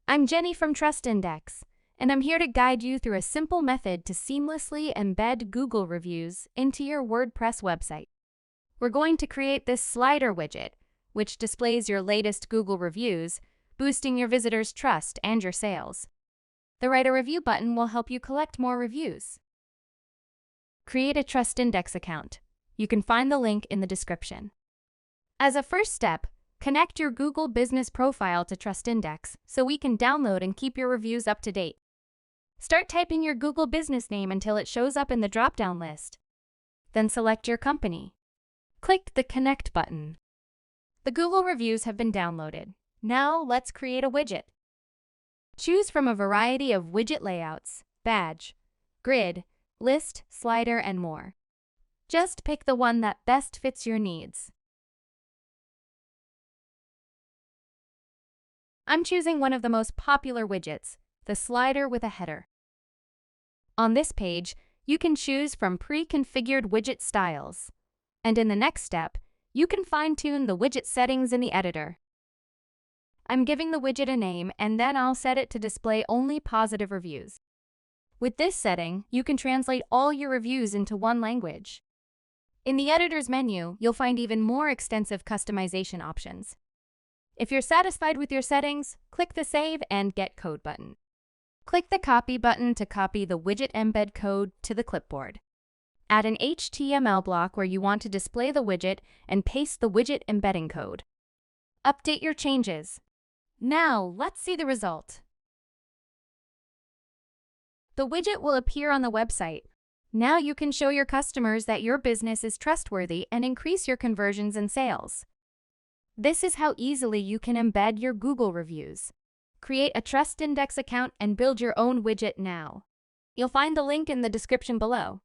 I'm Jenny from Trust Index, and I'm here to guide you through a simple method to seamlessly embed Google reviews into your WordPress website. We're going to create this slider widget, which displays your latest Google reviews, boosting your visitors' trust and your sales. The Write a Review button will help you collect more reviews. Create a Trust Index account. You can find the link in the description. As a first step, connect your Google Business profile to Trust Index so we can download and keep your reviews up to date. Start typing your Google Business name until it shows up in the drop-down list. Then select your company. Click the Connect button. The Google reviews have been downloaded. Now let's create a widget. Choose from a variety of widget layouts: badge, grid, list, slider, and more. Just pick the one that best fits your needs. I'm choosing one of the most popular widgets, the slider with a header. On this page, you can choose from pre-configured widget styles. And in the next step, you can fine-tune the widget settings in the editor. I'm giving the widget a name, and then I'll set it to display only positive reviews. With this setting, you can translate all your reviews into one language. In the editor's menu, you'll find even more extensive customization options. If you're satisfied with your settings, click the Save and Get Code button. Click the Copy button to copy the widget embed code to the clipboard. Add an HTML block where you want to display the widget and paste the widget embedding code. Update your changes. Now, let's see the result. The widget will appear on the website. Now you can show your customers that your business is trustworthy and increase your conversions and sales. This is how easily you can embed your Google reviews. Create a Trust Index account and build your own widget now. You'll find the link in the description below.